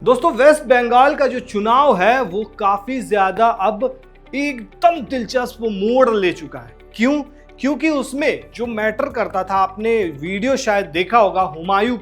दोस्तों वेस्ट बंगाल का जो चुनाव है वो काफी ज्यादा अब एकदम दिलचस्प मोड़ ले चुका है। क्यों? क्योंकि उसमें जो मैटर करता था, आपने वीडियो शायद देखा होगा हुमायूं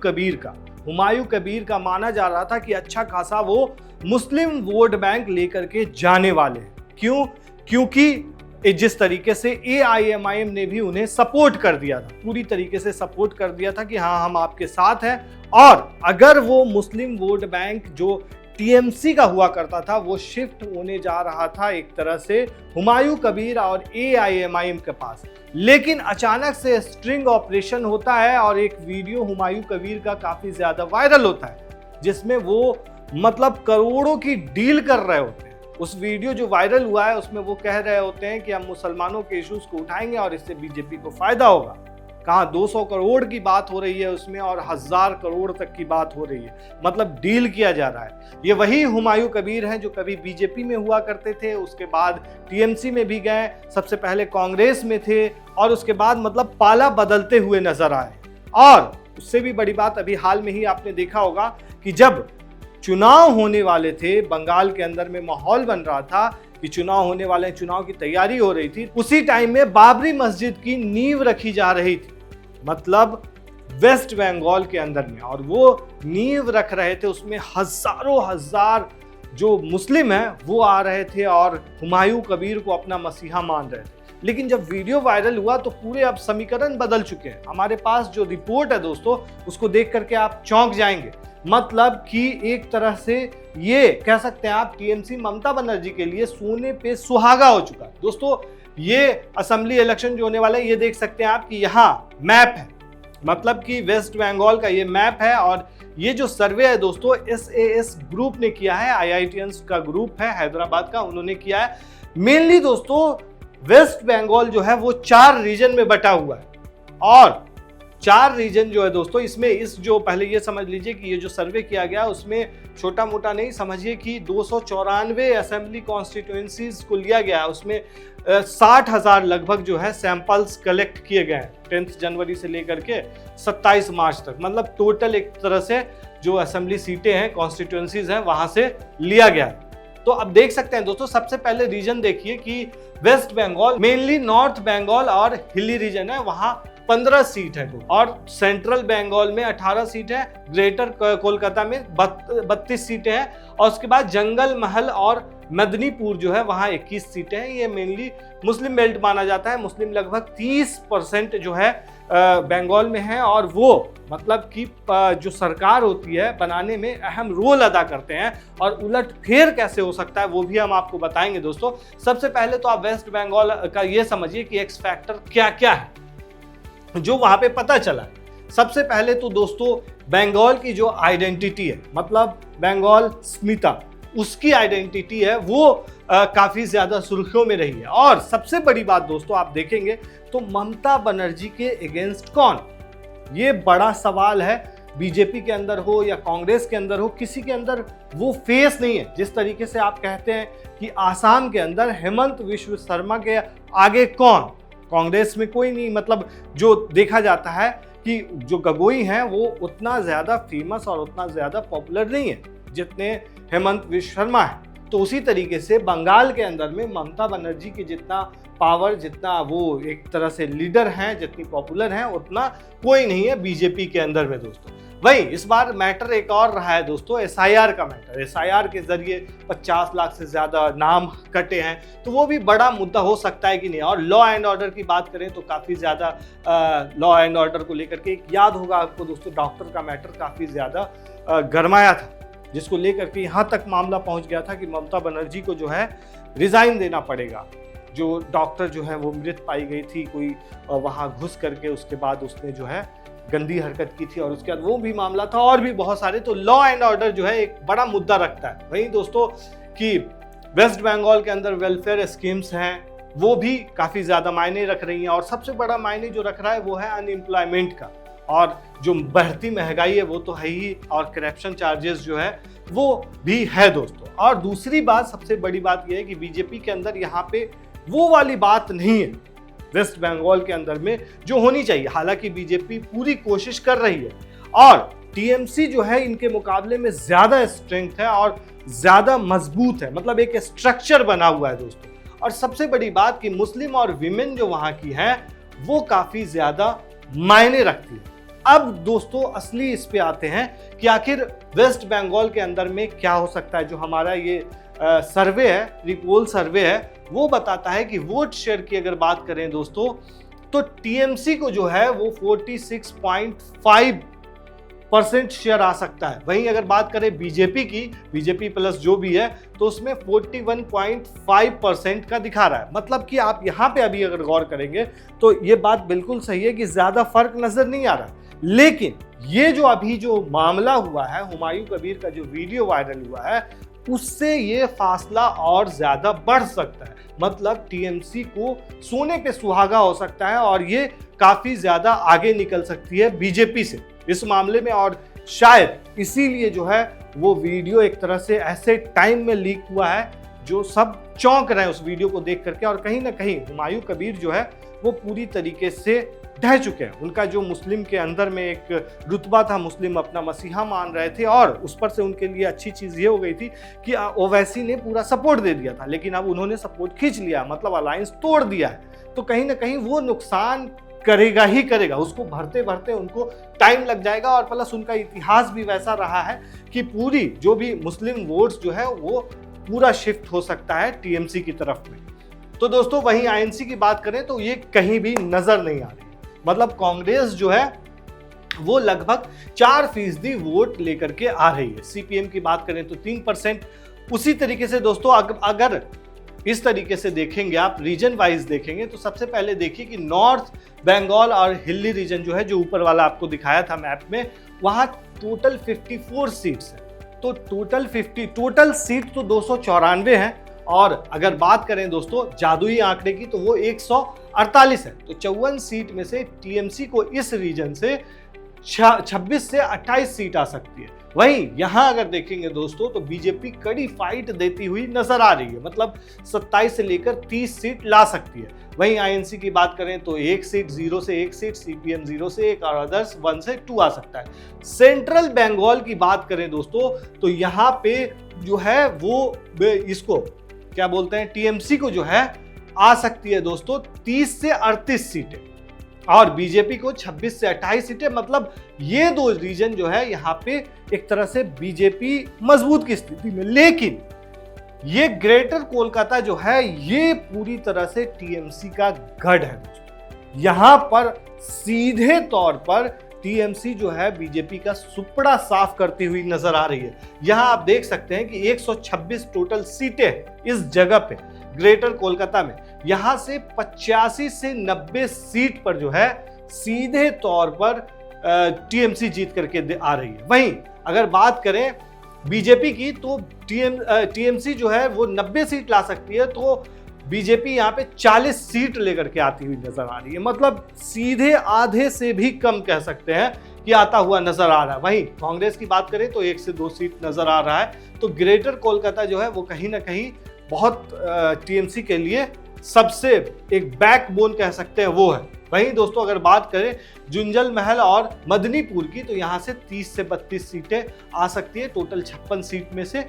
कबीर का माना जा रहा था कि अच्छा खासा वो मुस्लिम वोट बैंक लेकर के जाने वाले हैं। क्यों? क्योंकि जिस तरीके से AIMIM ने भी उन्हें सपोर्ट कर दिया था, पूरी तरीके से सपोर्ट कर दिया था कि हाँ हम आपके साथ हैं। और अगर वो मुस्लिम वोट बैंक जो TMC का हुआ करता था वो शिफ्ट होने जा रहा था एक तरह से हुमायूं कबीर और AIMIM के पास, लेकिन अचानक से स्ट्रिंग ऑपरेशन होता है और एक वीडियो हुमायूं कबीर का काफी ज्यादा वायरल होता है जिसमें वो मतलब करोड़ों की डील कर रहे होते हैं। उस वीडियो जो वायरल हुआ है उसमें वो कह रहे होते हैं कि हम मुसलमानों के इश्यूज को उठाएंगे और इससे बीजेपी को फायदा होगा। कहाँ 200 करोड़ की बात हो रही है उसमें और 1000 करोड़ तक की बात हो रही है, मतलब डील किया जा रहा है। ये वही हुमायूं कबीर हैं जो कभी बीजेपी में हुआ करते थे, उसके बाद TMC में भी गए, सबसे पहले कांग्रेस में थे और उसके बाद मतलब पाला बदलते हुए नजर आए। और उससे भी बड़ी बात अभी हाल में ही आपने देखा होगा कि जब चुनाव होने वाले थे, बंगाल के अंदर में माहौल बन रहा था कि चुनाव होने वाले, चुनाव की तैयारी हो रही थी, उसी टाइम में बाबरी मस्जिद की नींव रखी जा रही थी, मतलब वेस्ट बंगाल के अंदर में। और वो नींव रख रहे थे, उसमें हजारों हजार जो मुस्लिम हैं वो आ रहे थे और हुमायूं कबीर को अपना मसीहा मान रहे थे। लेकिन जब वीडियो वायरल हुआ तो पूरे अब समीकरण बदल चुके हैं। हमारे पास जो रिपोर्ट है दोस्तों उसको देख करके आप चौंक जाएंगे। मतलब कि एक तरह से ये कह सकते हैं आप TMC ममता बनर्जी के लिए सोने पे सुहागा हो चुका है। दोस्तों ये असेंबली इलेक्शन जो होने वाला है, ये देख सकते हैं आप कि यहाँ मैप है, मतलब कि वेस्ट बंगाल का ये मैप है। और ये जो सर्वे है दोस्तों SAS ग्रुप ने किया है, IITians का ग्रुप है हैदराबाद का, उन्होंने किया है। मेनली दोस्तों वेस्ट बंगाल जो है वो 4 रीजन में बटा हुआ है और 4 रीजन जो है दोस्तों इसमें इस जो पहले ये समझ लीजिए कि ये जो सर्वे किया गया उसमें छोटा मोटा नहीं समझिए कि 294 असेंबली कॉन्स्टिट्यूएंसीज को लिया गया है। उसमें 60,000 लगभग जो है सैंपल्स कलेक्ट किए गए हैं 10 जनवरी से लेकर के 27 मार्च तक, मतलब टोटल एक तरह से जो असेंबली सीटें हैं, कॉन्स्टिट्यूएंसीज हैं, वहां से लिया गया है। तो अब देख सकते हैं दोस्तों, सबसे पहले रीजन देखिए कि West Bengal mainly North Bengal और हिली रीजन है, वहां 15 सीट है और सेंट्रल बंगाल में 18 सीट है, ग्रेटर कोलकाता में 32 सीटें हैं और उसके बाद जंगल महल और मदनीपुर जो है वहां 21 सीटें हैं। ये मेनली मुस्लिम बेल्ट माना जाता है। मुस्लिम लगभग 30% जो है बंगाल में है और वो मतलब कि जो सरकार होती है बनाने में अहम रोल अदा करते हैं। और उलट फेर कैसे हो सकता है वो भी हम आपको बताएंगे दोस्तों। सबसे पहले तो आप वेस्ट बंगाल का ये समझिए कि एक्स फैक्टर क्या क्या है जो वहां पे पता चला है। सबसे पहले तो दोस्तों बंगाल की जो आइडेंटिटी है, मतलब बंगाल स्मिता, उसकी आइडेंटिटी है वो काफी ज्यादा सुर्खियों में रही है। और सबसे बड़ी बात दोस्तों आप देखेंगे तो ममता बनर्जी के अगेंस्ट कौन, ये बड़ा सवाल है। बीजेपी के अंदर हो या कांग्रेस के अंदर हो, किसी के अंदर वो फेस नहीं है। जिस तरीके से आप कहते हैं कि आसाम के अंदर हेमंत विश्व शर्मा के आगे कौन, कांग्रेस में कोई नहीं। मतलब जो देखा जाता है कि जो गगोई हैं वो उतना ज्यादा फेमस और उतना ज्यादा पॉपुलर नहीं है जितने हेमंत विश्व शर्मा है। तो उसी तरीके से बंगाल के अंदर में ममता बनर्जी की जितना पावर, जितना वो एक तरह से लीडर हैं, जितनी पॉपुलर हैं, उतना कोई नहीं है बीजेपी के अंदर में दोस्तों। वही इस बार मैटर एक और रहा है दोस्तों, SIR का मैटर। SIR के जरिए 50 लाख से ज्यादा नाम कटे हैं, तो वो भी बड़ा मुद्दा हो सकता है कि नहीं। और लॉ एंड ऑर्डर की बात करें तो काफी ज्यादा लॉ एंड ऑर्डर को लेकर के याद होगा आपको दोस्तों, डॉक्टर का मैटर काफी ज्यादा गरमाया था, जिसको लेकर के यहाँ तक मामला पहुंच गया था कि ममता बनर्जी को जो है रिजाइन देना पड़ेगा। जो डॉक्टर जो है वो मृत पाई गई थी, कोई वहां घुस करके उसके बाद उसने जो है गंदी हरकत की थी और उसके बाद वो भी मामला था और भी बहुत सारे। तो लॉ एंड ऑर्डर जो है एक बड़ा मुद्दा रखता है। वहीं दोस्तों कि वेस्ट बंगाल के अंदर वेलफेयर स्कीम्स हैं वो भी काफी ज्यादा मायने रख रही हैं और सबसे बड़ा मायने जो रख रहा है वो है अनएम्प्लॉयमेंट का। और जो बढ़ती महंगाई है वो तो है ही, और करप्शन चार्जेस जो है वो भी है दोस्तों। और दूसरी बात, सबसे बड़ी बात यह है कि बीजेपी के अंदर यहाँ पे वो वाली बात नहीं है वेस्ट बंगाल के अंदर में जो होनी चाहिए। हालांकि बीजेपी पूरी कोशिश कर रही है और टीएमसी जो है इनके मुकाबले में ज्यादा स्ट्रेंथ है और ज्यादा मजबूत है, मतलब एक स्ट्रक्चर बना हुआ है दोस्तों। और सबसे बड़ी बात कि मुस्लिम और विमेन जो वहां की हैं वो काफी ज्यादा मायने रखती है। अब दोस्तों असली इस पे आते हैं कि आखिर वेस्ट बंगाल के अंदर में क्या हो सकता है। जो हमारा ये सर्वे है, रिपोल सर्वे है, वो बताता है कि वोट शेयर की अगर बात करें दोस्तों तो टीएमसी को जो है वो 46.5% शेयर आ सकता है। वहीं अगर बात करें बीजेपी की, बीजेपी प्लस जो भी है, तो उसमें 41.5% का दिखा रहा है। मतलब कि आप यहाँ पे अभी अगर गौर करेंगे तो ये बात बिल्कुल सही है कि ज्यादा फर्क नजर नहीं आ रहा। लेकिन ये जो अभी जो मामला हुआ है, हुमायूं कबीर का जो वीडियो वायरल हुआ है, उससे ये फासला और ज्यादा बढ़ सकता है। मतलब टीएमसी को सोने पे सुहागा हो सकता है और ये काफी ज्यादा आगे निकल सकती है बीजेपी से इस मामले में। और शायद इसीलिए जो है वो वीडियो एक तरह से ऐसे टाइम में लीक हुआ है जो सब चौंक रहे हैं उस वीडियो को देख करके। और कहीं ना कहीं हुमायूं कबीर जो है वो पूरी तरीके से ढह चुके हैं। उनका जो मुस्लिम के अंदर में एक रुतबा था, मुस्लिम अपना मसीहा मान रहे थे, और उस पर से उनके लिए अच्छी चीज़ ये हो गई थी कि ओवैसी ने पूरा सपोर्ट दे दिया था। लेकिन अब उन्होंने सपोर्ट खींच लिया, मतलब अलायंस तोड़ दिया है। तो कहीं ना कहीं वो नुकसान करेगा ही करेगा, उसको भरते भरते उनको टाइम लग जाएगा। और प्लस उनका इतिहास भी वैसा रहा है कि पूरी जो भी मुस्लिम वोट्स जो है वो पूरा शिफ्ट हो सकता है टीएमसी की तरफ में। तो दोस्तों वहीं आईएनसी की बात करें तो ये कहीं भी नजर नहीं आ रही। मतलब कांग्रेस जो है वो लगभग 4% वोट लेकर के आ रही है। सीपीएम की बात करें तो 3%। उसी तरीके से दोस्तों अगर इस तरीके से देखेंगे, आप रीजन वाइज देखेंगे, तो सबसे पहले देखिए कि नॉर्थ बंगाल और हिली रीजन जो है, जो ऊपर वाला आपको दिखाया था मैप में, वहां टोटल 54 सीट्स है। तो टोटल सीट तो 294 है। और अगर बात करें दोस्तों जादुई आंकड़े की तो वो 148 है। तो 54 सीट में से टीएमसी को इस रीजन से 26 से 28 सीट आ सकती है। वहीं यहां अगर देखेंगे दोस्तों तो बीजेपी कड़ी फाइट देती हुई नजर आ रही है, मतलब 27 से लेकर 30 सीट ला सकती है। वहीं आईएनसी की बात करें तो 1 सीट, 0 से 1 सीट, सीपीएम 0 से 1 और अदर्स 1 से 2 आ सकता है। सेंट्रल बंगाल की बात करें दोस्तों तो यहाँ पे जो है वो इसको क्या बोलते हैं, टीएमसी को जो है आ सकती है दोस्तों 30 से 38 सीटें और बीजेपी को 26 से 28 सीटें। मतलब ये दो रीजन जो है यहाँ पे एक तरह से बीजेपी मजबूत की स्थिति में। लेकिन ये ग्रेटर कोलकाता जो है ये पूरी तरह से टीएमसी का गढ़ है दोस्तों। यहां पर सीधे तौर पर टीएमसी जो है बीजेपी का सुपड़ा साफ करती हुई नजर आ रही है। यहां आप देख सकते हैं कि 126 टोटल सीटें इस जगह पे ग्रेटर कोलकाता में। यहां से 85 से 90 सीट पर जो है सीधे तौर पर टीएमसी जीत करके आ रही है। वहीं अगर बात करें बीजेपी की तो टीएमसी जो है वो 90 सीट ला सकती है, तो बीजेपी यहाँ पे 40 सीट लेकर के आती हुई नजर आ रही है। मतलब सीधे आधे से भी कम कह सकते हैं कि आता हुआ नजर आ रहा है। वहीं कांग्रेस की बात करें तो 1 से 2 सीट नजर आ रहा है। तो ग्रेटर कोलकाता जो है वो कहीं ना कहीं बहुत टीएमसी के लिए सबसे एक बैकबोन कह सकते हैं वो है। वहीं दोस्तों अगर बात करें जुंजल महल और मदनीपुर की तो यहाँ से 30 से 32 सीटें आ सकती है। टोटल 56 सीट में से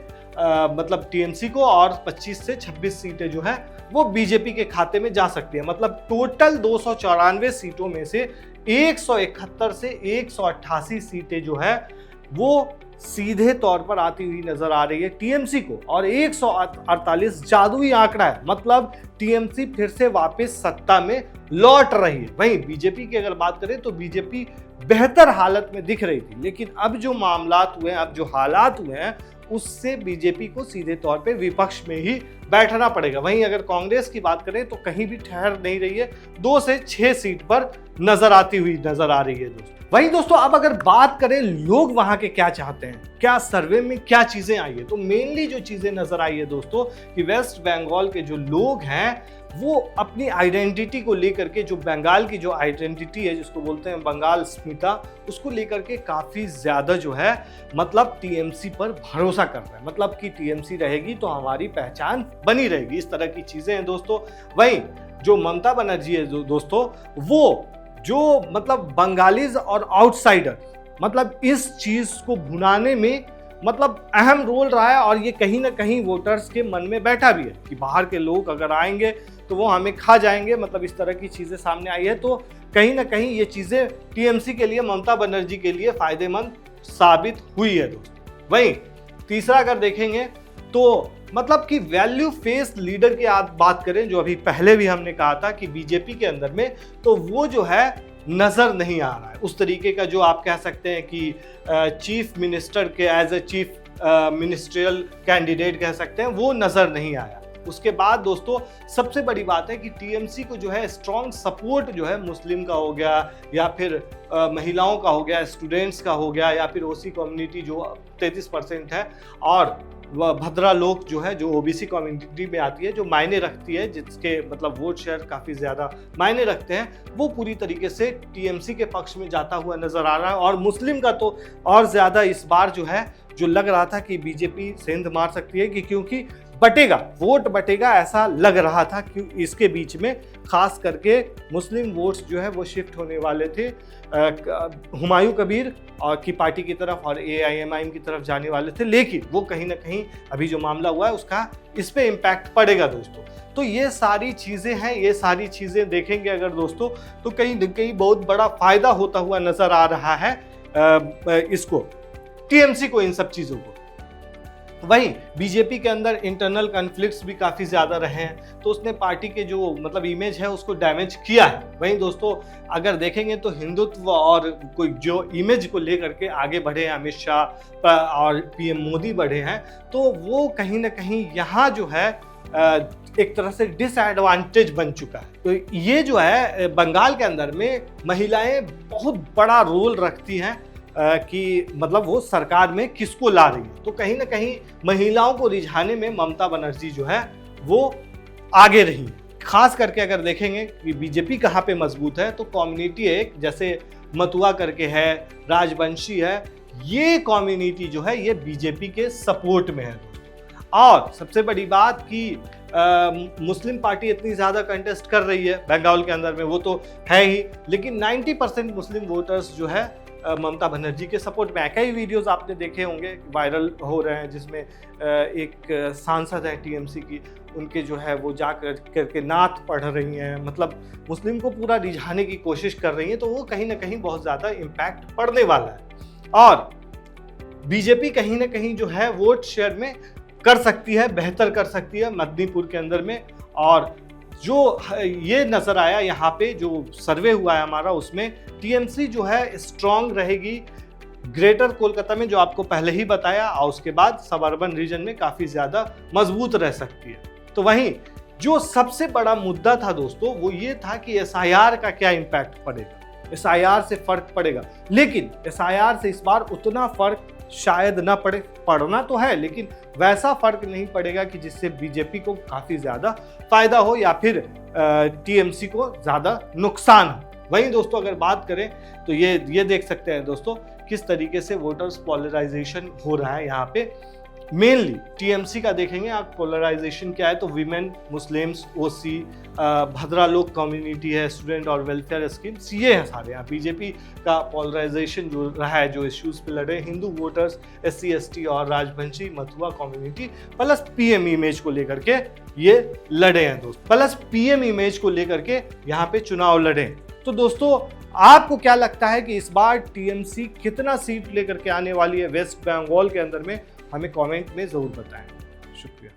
मतलब टीएमसी को और 25 से 26 सीटें जो है वो बीजेपी के खाते में जा सकती है। मतलब टोटल 294 सीटों में से 171 से 188 सीटें जो है वो सीधे तौर पर आती हुई नजर आ रही है टीएमसी को, और 148 जादुई आंकड़ा है। मतलब टीएमसी फिर से वापस सत्ता में लौट रही है। वहीं बीजेपी की अगर बात करें तो बीजेपी बेहतर हालत में दिख रही थी, लेकिन अब जो मामलात हुए हैं, अब जो हालात हुए हैं, उससे बीजेपी को सीधे तौर पे विपक्ष में ही बैठना पड़ेगा। वहीं अगर कांग्रेस की बात करें तो कहीं भी ठहर नहीं रही है, 2 से 6 सीट पर नजर आती हुई नजर आ रही है दोस्तों। वहीं दोस्तों अब अगर बात करें लोग वहां के क्या चाहते हैं, क्या सर्वे में क्या चीजें आई है, तो मेनली जो चीजें नजर आई है दोस्तों कि वेस्ट बंगाल के जो लोग हैं वो अपनी आइडेंटिटी को लेकर के, जो बंगाल की जो आइडेंटिटी है जिसको बोलते हैं बंगाल स्मिता, उसको लेकर के काफी ज्यादा जो है मतलब टीएमसी पर भरोसा कर रहे हैं। मतलब कि टीएमसी रहेगी तो हमारी पहचान बनी रहेगी, इस तरह की चीजें हैं दोस्तों। वहीं जो ममता बनर्जी है दोस्तों, वो जो मतलब बंगालीज और आउटसाइडर मतलब इस चीज को भुनाने में मतलब अहम रोल रहा है। और ये कहीं ना कहीं वोटर्स के मन में बैठा भी है कि बाहर के लोग अगर आएंगे तो वो हमें खा जाएंगे, मतलब इस तरह की चीजें सामने आई है। तो कहीं ना कहीं ये चीजें टीएमसी के लिए, ममता बनर्जी के लिए फायदेमंद साबित हुई है दोस्तों। वहीं तीसरा अगर देखेंगे तो मतलब कि वैल्यू फेस लीडर की आप बात करें, जो अभी पहले भी हमने कहा था कि बीजेपी के अंदर में, तो वो जो है नजर नहीं आ रहा है उस तरीके का, जो आप कह सकते हैं कि चीफ मिनिस्टर के as a chief ministerial candidate कह सकते हैं, वो नजर नहीं आया। उसके बाद दोस्तों सबसे बड़ी बात है कि टीएमसी को जो है स्ट्रॉन्ग सपोर्ट जो है मुस्लिम का हो गया, या फिर महिलाओं का हो गया, स्टूडेंट्स का हो गया, या फिर ओसी कम्युनिटी जो 33% है, और वह भद्रा लोग जो है, जो ओबीसी कम्युनिटी में आती है, जो मायने रखती है, जिसके मतलब वोट शेयर काफ़ी ज़्यादा मायने रखते हैं, वो पूरी तरीके से टीएमसी के पक्ष में जाता हुआ नज़र आ रहा है। और मुस्लिम का तो और ज़्यादा इस बार जो है, जो लग रहा था कि बीजेपी सेंध मार सकती है, कि क्योंकि बटेगा, वोट बटेगा ऐसा लग रहा था, कि इसके बीच में खास करके मुस्लिम वोट्स जो है वो शिफ्ट होने वाले थे हुमायूं कबीर और की पार्टी की तरफ और एआईएमआईएम की तरफ जाने वाले थे। लेकिन वो कहीं ना कहीं अभी जो मामला हुआ है उसका इस पे इम्पैक्ट पड़ेगा दोस्तों। तो ये सारी चीज़ें हैं, ये सारी चीज़ें देखेंगे अगर दोस्तों, तो कहीं न कहीं बहुत बड़ा फायदा होता हुआ नजर आ रहा है इसको, टीएमसी को, इन सब चीज़ों को। वहीं बीजेपी के अंदर इंटरनल कॉन्फ्लिक्ट्स भी काफ़ी ज़्यादा रहे हैं, तो उसने पार्टी के जो मतलब इमेज है उसको डैमेज किया है। वहीं दोस्तों अगर देखेंगे तो हिंदुत्व और कोई जो इमेज को लेकर के आगे बढ़े हैं अमित शाह और पीएम मोदी बढ़े हैं, तो वो कहीं ना कहीं यहाँ जो है एक तरह से डिसएडवांटेज बन चुका है। तो ये जो है बंगाल के अंदर में महिलाएं बहुत बड़ा रोल रखती हैं कि मतलब वो सरकार में किसको ला रही है। तो कहीं ना कहीं महिलाओं को रिझाने में ममता बनर्जी जो है वो आगे रही है। खास करके अगर देखेंगे कि बीजेपी कहाँ पे मजबूत है, तो कम्युनिटी एक जैसे मथुआ करके है, राजवंशी है, ये कम्युनिटी जो है ये बीजेपी के सपोर्ट में है। और सबसे बड़ी बात कि मुस्लिम पार्टी इतनी ज़्यादा कंटेस्ट कर रही है बंगाल के अंदर में, वो तो है ही, लेकिन 90% मुस्लिम वोटर्स जो है ममता बनर्जी के सपोर्ट में है। कई वीडियोस आपने देखे होंगे वायरल हो रहे हैं, जिसमें एक सांसद है टीएमसी की, उनके जो है वो जा करके नात पढ़ रही हैं, मतलब मुस्लिम को पूरा रिझाने की कोशिश कर रही हैं। तो वो कहीं ना कहीं बहुत ज़्यादा इम्पैक्ट पड़ने वाला है। और बीजेपी कहीं ना कहीं जो है वोट शेयर में कर सकती है, बेहतर कर सकती है मदनीपुर के अंदर में। और जो ये नज़र आया यहाँ पे जो सर्वे हुआ है हमारा, उसमें टीएमसी जो है स्ट्रॉन्ग रहेगी ग्रेटर कोलकाता में, जो आपको पहले ही बताया, और उसके बाद सबअर्बन रीजन में काफ़ी ज़्यादा मजबूत रह सकती है। तो वहीं जो सबसे बड़ा मुद्दा था दोस्तों वो ये था कि एसआईआर का क्या इम्पैक्ट पड़ेगा, एसआईआर से फर्क पड़ेगा। लेकिन एसआईआर से इस बार उतना फर्क शायद ना पड़े, पड़ना तो है लेकिन वैसा फर्क नहीं पड़ेगा कि जिससे बीजेपी को काफ़ी ज़्यादा फायदा हो या फिर टीएमसी को ज़्यादा नुकसान हो। वहीं दोस्तों अगर बात करें तो ये देख सकते हैं दोस्तों किस तरीके से वोटर्स पोलराइजेशन हो रहा है यहाँ पे। मेनली टीएमसी का देखेंगे आप पोलराइजेशन क्या है, तो विमेन, मुस्लिम्स, ओसी, भद्रा लोग कम्युनिटी है, स्टूडेंट और वेलफेयर स्कीम्स, ये है सारे। यहाँ बीजेपी का पोलराइजेशन जो रहा है, जो इश्यूज पे लड़े, हिंदू वोटर्स, SC ST और Rajbanshi Matua community, plus PM image को लेकर के ये लड़े हैं दोस्त, प्लस पीएम इमेज को लेकर के यहाँ पे चुनाव लड़े। तो दोस्तों आपको क्या लगता है कि इस बार टीएमसी कितना सीट लेकर के आने वाली है वेस्ट बंगाल के अंदर में? हमें कमेंट में जरूर बताएं। शुक्रिया।